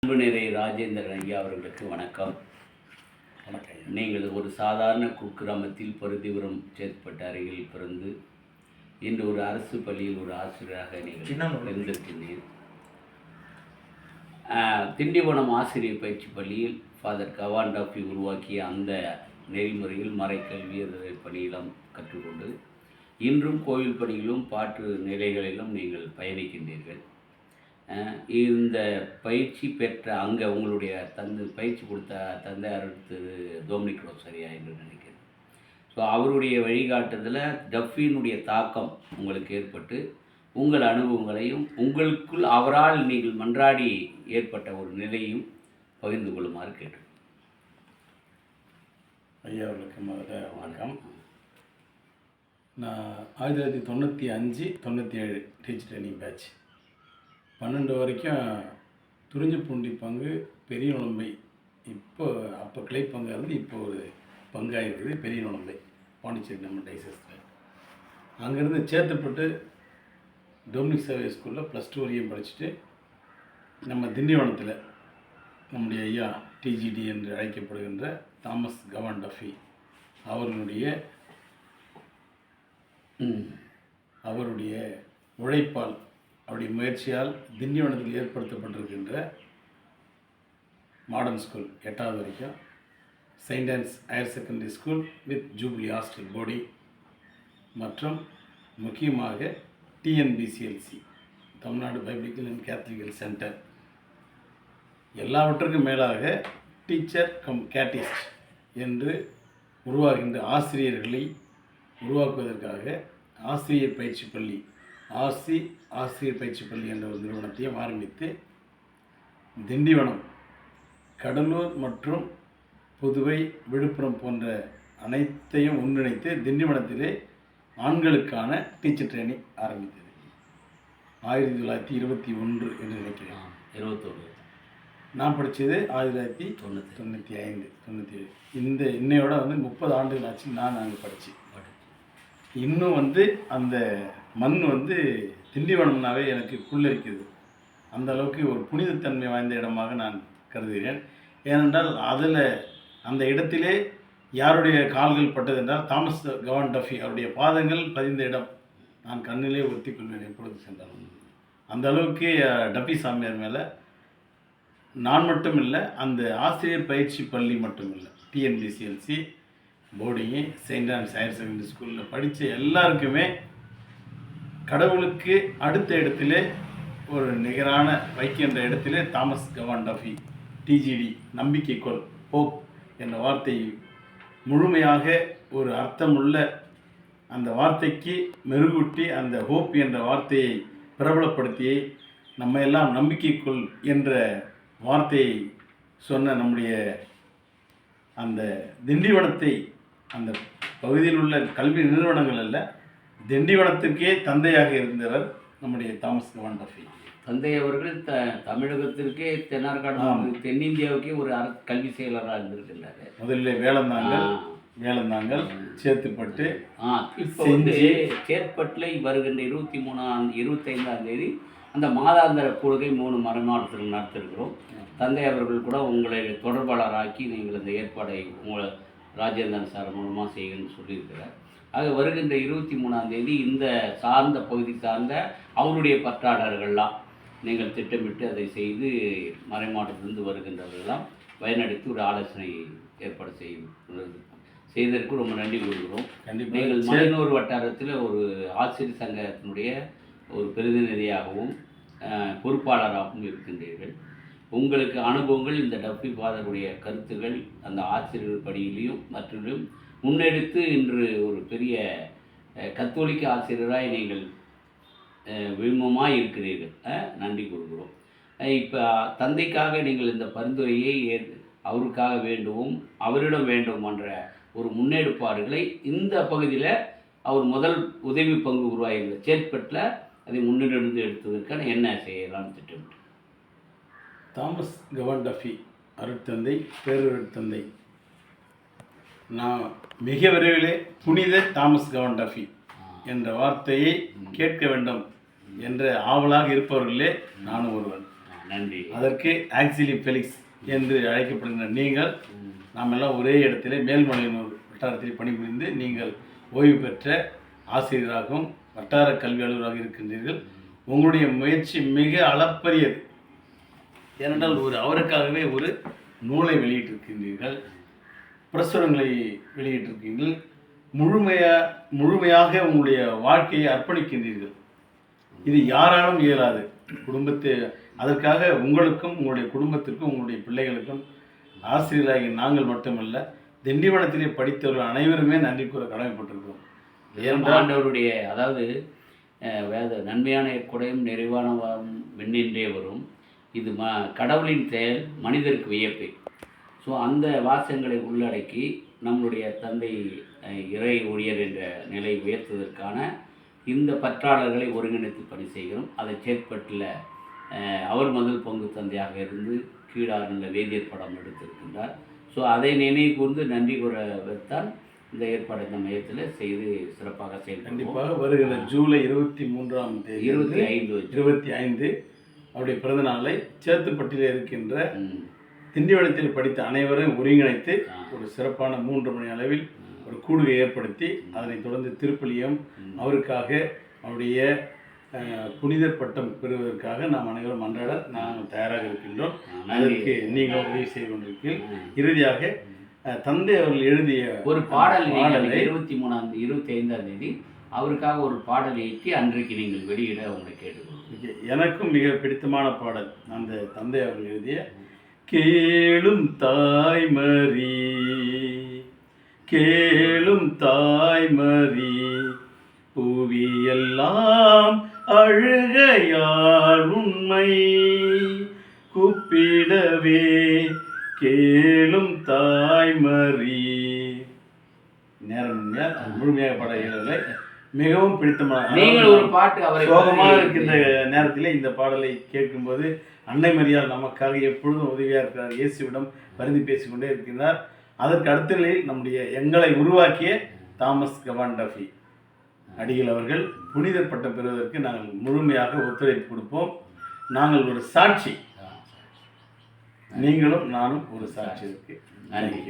அன்புநிறை ராஜேந்திரன் ஐயா அவர்களுக்கு வணக்கம். வணக்கம். நீங்கள் ஒரு சாதாரண குக்கிராமத்தில் பருத்திபுரம் சேத்பட்டு அருகில் பிறந்து இன்று ஒரு அரசு பள்ளியில் ஒரு ஆசிரியராக நீங்கள் இருந்திருக்கின்றீர்கள். திண்டிவனம் ஆசிரியர் பயிற்சி பள்ளியில் ஃபாதர் கவாண்டாஃபி உருவாக்கிய அந்த நெறிமுறையில் மறைக்கல்வி பணியிடம் கற்றுக்கொண்டு இன்றும் கோவில் பணிகளிலும் பாட்டு நிலைகளிலும் நீங்கள் பயணிக்கின்றீர்கள். இந்த பயிற்சி பெற்ற அங்கே உங்களுடைய பயிற்சி கொடுத்த தந்தையார் திரு டொமினிக் ரோசரியா என்று நினைக்கிறேன். ஸோ அவருடைய வழிகாட்டுதலில் டஃபினுடைய தாக்கம் உங்களுக்கு ஏற்பட்டு உங்கள் அனுபவங்களையும் உங்களுக்குள் அவரால் நீங்கள் மன்றாடி ஏற்பட்ட ஒரு நிலையும் பகிர்ந்து கொள்ளுமாறு கேட்டு. ஐயா அவர்களுக்கு முதல்ல வணக்கம். நான் 1995-97 டீச்சர் ட்ரைனிங் பேட்ச் 12 வரைக்கும் துறிஞ்சிப்பூண்டி பங்கு பெரிய நுழம்பை, அப்போ கிளை பங்காக இருந்து இப்போ ஒரு பங்காக இருக்குது பெரிய நுழம்பை பாண்டிச்சேரி நம்ம டைசஸில். அங்கேருந்து சேத்துப்பட்டு டொமினிக் சேவை ஸ்கூலில் +2 வரையும் படிச்சுட்டு நம்ம திண்டிவனத்தில் நம்முடைய ஐயா டிஜிடி என்று அழைக்கப்படுகின்ற தாமஸ் கவாண்டாஃபி அவருடைய உழைப்பால் அவருடைய முயற்சியால் திண்டிவனத்தில் ஏற்படுத்தப்பட்டிருக்கின்ற மாடர்ன் ஸ்கூல் 8வது வரைக்கும், saint Ann's higher secondary school with jubilee hostel boarding மற்றும் முக்கியமாக TNBCLC Tamil Nadu biblical and catechetical centre, எல்லாவற்றுக்கும் மேலாக டீச்சர் கம் கேட்டிஸ்ட் என்று உருவாகின்ற ஆசிரியர்களை உருவாக்குவதற்காக ஆசிரியர் பயிற்சி பள்ளி ஆசிரியர் பயிற்சி பள்ளி என்ற ஒரு நிறுவனத்தையும் ஆரம்பித்து திண்டிவனம், கடலூர் மற்றும் புதுவை, விழுப்புரம் போன்ற அனைத்தையும் ஒன்றிணைத்து திண்டிவனத்திலே ஆண்களுக்கான டீச்சர் ட்ரைனிங் ஆரம்பித்தது 1921 என்று நினைக்கிறேன். 21. நான் படித்தது 1995-97. இன்னையோட 30 ஆண்டுகள் ஆச்சு நான் அங்கே படித்து. இன்னும் அந்த மண் திண்டிவனம்னாவே எனக்கு புல்லரிக்குது. அந்த அளவுக்கு ஒரு புனிதத்தன்மை வாய்ந்த இடமாக நான் கருதுகிறேன். ஏனென்றால் அந்த இடத்திலே யாருடைய கால்கள் பட்டது என்றால் தாமஸ் கவாண்டாஃபி அவருடைய பாதங்கள் பதிந்த இடம். நான் கண்ணிலே ஒத்தி கொள்வேன் எப்பொழுது சென்றாலும். அந்த அளவுக்கு டஃபி சாமியார் மேலே நான் மட்டும் இல்லை, அந்த ஆசிரியர் பயிற்சி பள்ளி மட்டும் இல்லை, டிஎன்பிசிஎல்சி போர்டிங்கு, செயின்ட் ஆன்ஸ் ஹையர் செகண்டரி ஸ்கூலில் படித்த எல்லாருக்குமே கடவுளுக்கு அடுத்த இடத்திலே ஒரு நிகரான வைக்கின்ற இடத்திலே தாமஸ் கவாண்டாஃபி டிஜிடி நம்பிக்கைக்கோள் ஹோப் என்ற வார்த்தை முழுமையாக ஒரு அர்த்தமுள்ள அந்த வார்த்தைக்கு மெருகூட்டி அந்த ஹோப் என்ற வார்த்தையை பிரபலப்படுத்தி நம்ம எல்லாம் நம்பிக்கைக்குள் என்ற வார்த்தையை சொன்ன நம்முடைய அந்த திண்டிவனத்தை, அந்த பகுதியில் உள்ள கல்வி நிறுவனங்கள் அல்ல, திண்டிவனத்திற்கே தந்தையாக இருந்தவர் நம்முடைய தாமஸ் கவாண்டாஃபி. தந்தை அவர்கள் தமிழகத்திற்கே தென்னிந்தியாவுக்கே ஒரு கல்வி செயலராக இருந்திருக்கிறாரு. முதல்ல வேலந்தாங்கல் சேத்துப்பட்டு, இப்போ சேத்பட்டில் வருகின்ற 25ஆம் தேதி அந்த மாதாந்திர கொள்கை 3 மறைமாவட்டத்தில் நடத்திருக்கிறோம். தந்தை அவர்கள் கூட உங்களை தொடர்பாளராக்கி நீங்கள் இந்த ஏற்பாடை உங்களை ராஜேந்திரன் சார் மூலமாக செய்யணும்னு சொல்லியிருக்கிறார். ஆக வருகின்ற 23ஆம் தேதி இந்த பகுதி சார்ந்த அவருடைய பற்றாளர்கள்லாம் நீங்கள் திட்டமிட்டு அதை செய்து மறைமாவட்டத்திலிருந்து வருகின்றவர்களெல்லாம் பயனடைத்து ஒரு ஆலோசனை ஏற்பாடு செய்ததற்கு ரொம்ப நன்றி கூறுகிறோம். நீங்கள் மலையனூர் வட்டாரத்தில் ஒரு ஆசிரியர் சங்கத்தினுடைய ஒரு பிரதிநிதியாகவும் பொறுப்பாளராகவும் இருக்கின்றீர்கள். உங்களுக்கு அனுபவங்கள் இந்த டஃபி ஃபாதருடைய கருத்துக்கள் அந்த ஆசிரியர் படியிலையும் மற்றும் முன்னெடுத்து இன்று ஒரு பெரிய கத்தோலிக்க ஆசிரியராய் நீங்கள் விரும்பமாக இருக்கிறீர்கள். நன்றி கூறுகிறோம். இப்போ தந்தைக்காக நீங்கள் இந்த பரிந்துரையை அவருக்காக வேண்டுவோம், அவரிடம் வேண்டும் என்ற ஒரு முன்னெடுப்பாடுகளை இந்த பகுதியில் அவர் முதல் உதவி பங்கு உருவாகியிருந்த சேத்பட்டில் அதை முன்னெடுத்து எடுத்ததற்கான என்ன செய்யலாம்னு திட்டமிட்டு. தாமஸ் கவாண்டாஃபி அருட்தந்தை, பேரருட்தந்தை, நான் மிக விரைவிலே புனித தாமஸ் கவாண்டாஃபி என்ற வார்த்தையை கேட்க வேண்டும் என்ற ஆவலாக இருப்பவர்களே நானும் ஒருவன். நன்றி. அதற்கு ஆக்சிலி ஃபெலிக்ஸ் என்று அழைக்கப்படுகின்ற நீங்கள் நாம் எல்லாம் ஒரே இடத்திலே மேல்மலையனூர் வட்டாரத்தில் பணிபுரிந்து நீங்கள் ஓய்வு பெற்ற ஆசிரியராகவும் வட்டார கல்வி அலுவலராக இருக்கின்றீர்கள். உங்களுடைய முயற்சி மிக அளப்பரியது. ஏனென்றால் அவருக்காகவே ஒரு நூலை வெளியிட்டிருக்கின்றீர்கள், பிரசுரங்களை வெளியிட்டிருக்கீர்கள், முழுமையாக உங்களுடைய வாழ்க்கையை அர்ப்பணிக்கின்றீர்கள். இது யாராலும் இயலாது. அதற்காக உங்களுக்கும் உங்களுடைய குடும்பத்திற்கும் உங்களுடைய பிள்ளைகளுக்கும் ஆசிரியராகி நாங்கள் மட்டுமல்ல, திண்டிவனத்திலே படித்தவர்கள் அனைவருமே நன்றி கூற கடமைப்பட்டிருக்கிறோம். ஆண்டவருடைய அதாவது வேத நன்மையான கொடையும் நிறைவான வெண்ணின்றே வரும். இது கடவுளின் செயல், மனிதருக்கு வியப்பு. ஸோ அந்த வாசகங்களை உள்ளடக்கி நம்மளுடைய தந்தை இறை ஊழியர் என்ற நிலை உயர்த்துவதற்கான இந்த பற்றாளர்களை ஒருங்கிணைத்து பணி செய்கிறோம். அதை சேத்பட்டில் அவர் முதல் பங்கு தந்தையாக இருந்து கீழாரில் வேதியர் படம் எடுத்திருக்கின்றார். ஸோ அதை நினைவு கூர்ந்து நன்றி கூறத்தான் இந்த ஏற்பாடு இந்த மையத்தில் செய்து சிறப்பாக செயல்படும். கண்டிப்பாக வருகிற ஜூலை 23ஆம் தேதி 25 அவருடைய பிறந்த நாளை சேத்துப்பட்டியில் இருக்கின்ற திண்டிவனத்தில் படித்த அனைவரும் ஒருங்கிணைத்து ஒரு சிறப்பான 3 மணி அளவில் ஒரு கூடுகை ஏற்படுத்தி அதனைத் தொடர்ந்து திருப்பலியம் அவருக்காக அவருடைய புனிதர் பட்டம் பெறுவதற்காக நாம் அனைவரும் அன்றாட நாங்கள் தயாராக இருக்கின்றோம். அதற்கு நீங்கள் உதவி செய்து கொண்டிருக்கீர்கள். இறுதியாக தந்தை அவர்கள் எழுதிய ஒரு பாடல் 25ஆம் தேதி அவருக்காக ஒரு பாடல் ஏற்றி அன்றைக்கு நீங்கள் வெளியிட உங்களை கேட்டுக்கொள்ளும். எனக்கும் மிக பிடித்தமான பாடல் அந்த தந்தை அவர்கள் எழுதிய கேளும் தாய்மரி கேளும் தாய்மரி புவியெல்லாம் அழுகையால் உண்மை கூப்பிடவே கேளும் தாய்மரி. நேரம் முழுமையாக பாட இயலவில்லை. மிகவும் பிடித்தமான சோகமாக இருக்கின்ற நேரத்தில் இந்த பாடலை கேட்கும்போது அன்னை மரியாள் நமக்காக எப்பொழுதும் உதவியாக இருக்கிறார். இயேசுவிடம் பரிந்து பேசிக்கொண்டே இருக்கின்றார். அதற்கு அடுத்த நிலையில் நம்முடைய எங்களை உருவாக்கிய தாமஸ் கவான் டஃபி அடிகள் அவர்கள் புனிதர் பட்டம் பெறுவதற்கு நாங்கள் முழுமையாக ஒத்துழைப்பு கொடுப்போம். நாங்கள் ஒரு சாட்சி, நீங்களும் நானும் ஒரு சாட்சி இருக்கு. நன்றி.